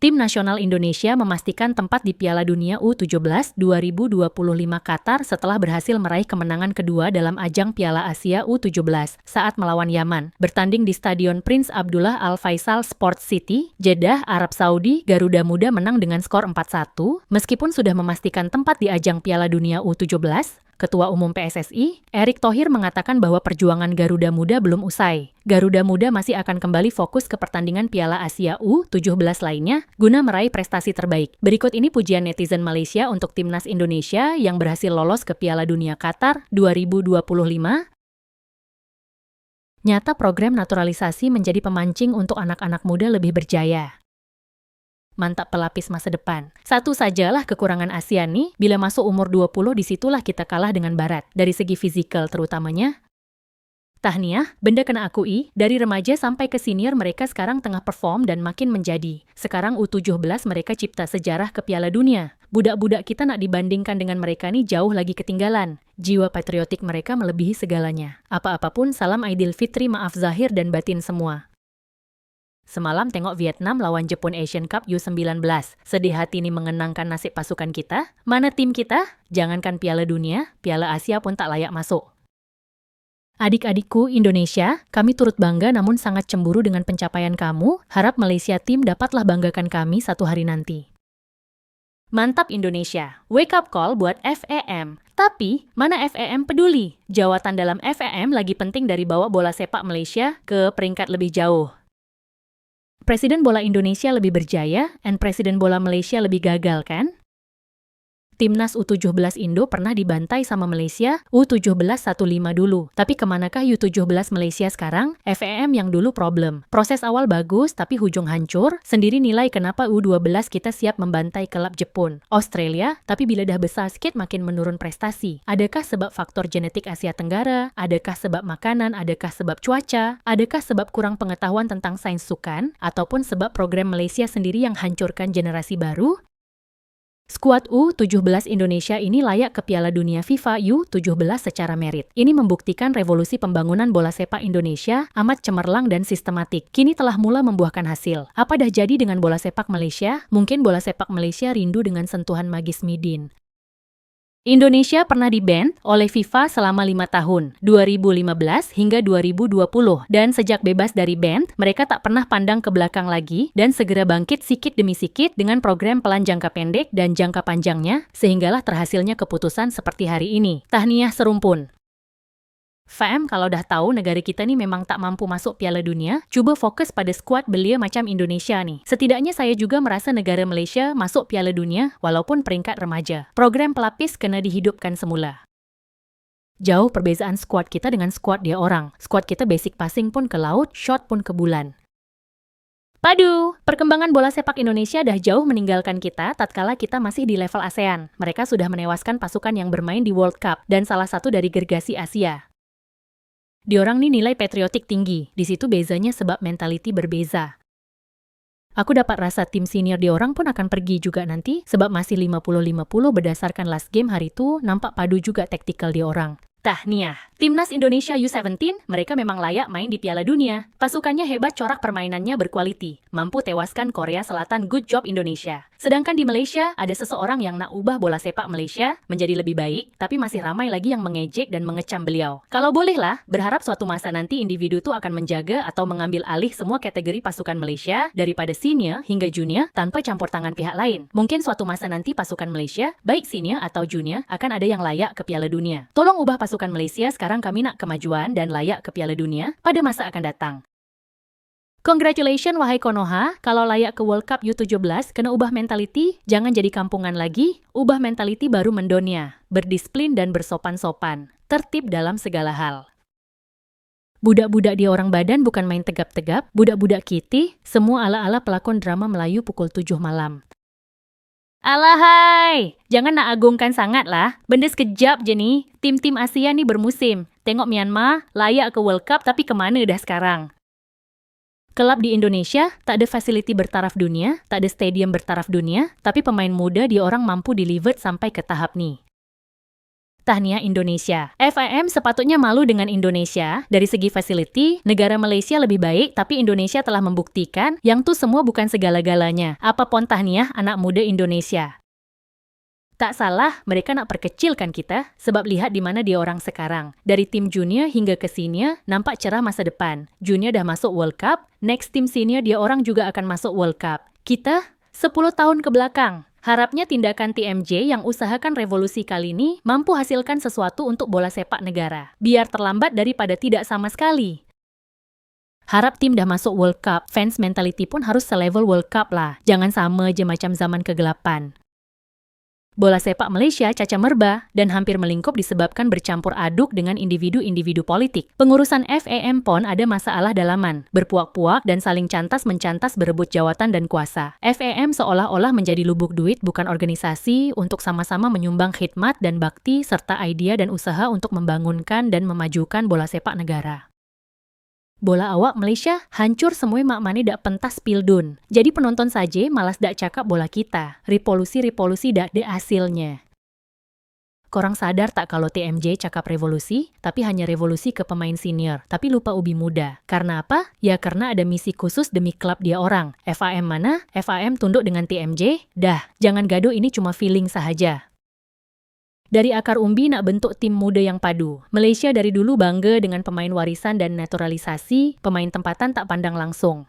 Tim nasional Indonesia memastikan tempat di Piala Dunia U17 2025 Qatar setelah berhasil meraih kemenangan kedua dalam ajang Piala Asia U17 saat melawan Yaman. Bertanding di Stadion Prince Abdullah Al Faisal Sports City, Jeddah, Arab Saudi, Garuda Muda menang dengan skor 4-1. Meskipun sudah memastikan tempat di ajang Piala Dunia U17, Ketua Umum PSSI, Erick Thohir mengatakan bahwa perjuangan Garuda Muda belum usai. Garuda Muda masih akan kembali fokus ke pertandingan Piala Asia U17 lainnya guna meraih prestasi terbaik. Berikut ini pujian netizen Malaysia untuk Timnas Indonesia yang berhasil lolos ke Piala Dunia Qatar 2025. Nyata program naturalisasi menjadi pemancing untuk anak-anak muda lebih berjaya. Mantap pelapis masa depan. Satu sajalah kekurangan ASEAN nih, bila masuk umur 20 disitulah kita kalah dengan Barat, dari segi fisikal terutamanya. Tahniah, benda kena akui, dari remaja sampai ke senior mereka sekarang tengah perform dan makin menjadi. Sekarang U17 mereka cipta sejarah ke Piala Dunia. Budak-budak kita nak dibandingkan dengan mereka nih jauh lagi ketinggalan. Jiwa patriotik mereka melebihi segalanya. Apa-apapun salam Aidilfitri, maaf zahir dan batin semua. Semalam tengok Vietnam lawan Jepun Asian Cup U19. Sedih hati nih mengenangkan nasib pasukan kita. Mana tim kita? Jangankan Piala Dunia, Piala Asia pun tak layak masuk. Adik-adikku Indonesia, kami turut bangga namun sangat cemburu dengan pencapaian kamu. Harap Malaysia tim dapatlah banggakan kami satu hari nanti. Mantap Indonesia. Wake up call buat FEM. Tapi, mana FEM peduli? Jawatan dalam FEM lagi penting dari bawa bola sepak Malaysia ke peringkat lebih jauh. Presiden bola Indonesia lebih berjaya, dan Presiden bola Malaysia lebih gagal, kan? Timnas U17 Indo pernah dibantai sama Malaysia, U17 1-5 dulu. Tapi kemanakah U17 Malaysia sekarang? FEM yang dulu problem. Proses awal bagus, tapi hujung hancur. Sendiri nilai kenapa U12 kita siap membantai kelab Jepun, Australia, tapi bila dah besar sikit makin menurun prestasi. Adakah sebab faktor genetik Asia Tenggara? Adakah sebab makanan? Adakah sebab cuaca? Adakah sebab kurang pengetahuan tentang sains sukan? Ataupun sebab program Malaysia sendiri yang hancurkan generasi baru? Skuad U17 Indonesia ini layak ke Piala Dunia FIFA U17 secara merit. Ini membuktikan revolusi pembangunan bola sepak Indonesia amat cemerlang dan sistematik. Kini telah mula membuahkan hasil. Apa dah jadi dengan bola sepak Malaysia? Mungkin bola sepak Malaysia rindu dengan sentuhan magis Midin. Indonesia pernah di-ban oleh FIFA selama 5 tahun, 2015 hingga 2020. Dan sejak bebas dari ban, mereka tak pernah pandang ke belakang lagi dan segera bangkit sikit demi sikit dengan program pelan jangka pendek dan jangka panjangnya, sehinggalah terhasilnya keputusan seperti hari ini. Tahniah serumpun. FEM kalau dah tahu negara kita nih memang tak mampu masuk Piala Dunia, cuba fokus pada skuad belia macam Indonesia nih. Setidaknya saya juga merasa negara Malaysia masuk Piala Dunia walaupun peringkat remaja. Program pelapis kena dihidupkan semula. Jauh perbezaan skuad kita dengan skuad dia orang. Skuad kita basic passing pun ke laut, shot pun ke bulan. Padu, perkembangan bola sepak Indonesia dah jauh meninggalkan kita tatkala kita masih di level ASEAN. Mereka sudah menewaskan pasukan yang bermain di World Cup dan salah satu dari gergasi Asia. Diorang nih nilai patriotik tinggi, di situ bezanya sebab mentality berbeza. Aku dapat rasa tim senior diorang pun akan pergi juga nanti, sebab masih 50-50 berdasarkan last game hari itu, nampak padu juga taktikal diorang. Tahniah, Timnas Indonesia U17, mereka memang layak main di Piala Dunia. Pasukannya hebat, corak permainannya berkualiti, mampu tewaskan Korea Selatan, good job Indonesia. Sedangkan di Malaysia, ada seseorang yang nak ubah bola sepak Malaysia menjadi lebih baik, tapi masih ramai lagi yang mengejek dan mengecam beliau. Kalau bolehlah, berharap suatu masa nanti individu itu akan menjaga atau mengambil alih semua kategori pasukan Malaysia, daripada senior hingga junior, tanpa campur tangan pihak lain. Mungkin suatu masa nanti pasukan Malaysia, baik senior atau junior, akan ada yang layak ke Piala Dunia. Tolong ubah pasukan Malaysia, sekarang kami nak kemajuan dan layak ke Piala Dunia pada masa akan datang. Congratulations wahai Konoha, kalau layak ke World Cup U17, kena ubah mentality, jangan jadi kampungan lagi, ubah mentality baru mendonya, berdisiplin dan bersopan-sopan, tertib dalam segala hal. Budak-budak di orang badan bukan main tegap-tegap, budak-budak kitih, semua ala-ala pelakon drama Melayu pukul 7 malam. Alahai, jangan nak agungkan sangat lah, benda sekejap je nih, tim-tim Asia nih bermusim. Tengok Myanmar, layak ke World Cup tapi kemana dah sekarang? Kelab di Indonesia tak ada fasiliti bertaraf dunia, tak ada stadium bertaraf dunia, tapi pemain muda di orang mampu deliver sampai ke tahap ni. Tahniah Indonesia. FIM sepatutnya malu dengan Indonesia. Dari segi facility, negara Malaysia lebih baik, tapi Indonesia telah membuktikan yang tuh semua bukan segala-galanya. Apa pun tahniah anak muda Indonesia. Tak salah, mereka nak perkecilkan kita, sebab lihat di mana dia orang sekarang. Dari tim junior hingga ke senior, nampak cerah masa depan. Junior dah masuk World Cup, next tim senior dia orang juga akan masuk World Cup. Kita, 10 tahun ke belakang. Harapnya tindakan TMJ yang usahakan revolusi kali ini mampu hasilkan sesuatu untuk bola sepak negara. Biar terlambat daripada tidak sama sekali. Harap tim dah masuk World Cup, fans mentality pun harus selevel World Cup lah. Jangan sama je macam zaman kegelapan. Bola sepak Malaysia caca merba dan hampir melingkup disebabkan bercampur aduk dengan individu-individu politik. Pengurusan FAM pun ada masalah dalaman, berpuak-puak dan saling cantas-mencantas berebut jawatan dan kuasa. FAM seolah-olah menjadi lubuk duit bukan organisasi untuk sama-sama menyumbang khidmat dan bakti serta idea dan usaha untuk membangunkan dan memajukan bola sepak negara. Bola awak Malaysia hancur semua mak mani dak pentas pildun. Jadi penonton saja malas dak cakap bola kita. Revolusi dak de hasilnya. Korang sadar tak kalau TMJ cakap revolusi, tapi hanya revolusi ke pemain senior, tapi lupa ubi muda. Karena apa? Ya karena ada misi khusus demi klub dia orang. FAM mana? FAM tunduk dengan TMJ? Dah, jangan gaduh, ini cuma feeling sahaja. Dari akar umbi nak bentuk tim muda yang padu. Malaysia dari dulu bangga dengan pemain warisan dan naturalisasi, pemain tempatan tak pandang langsung.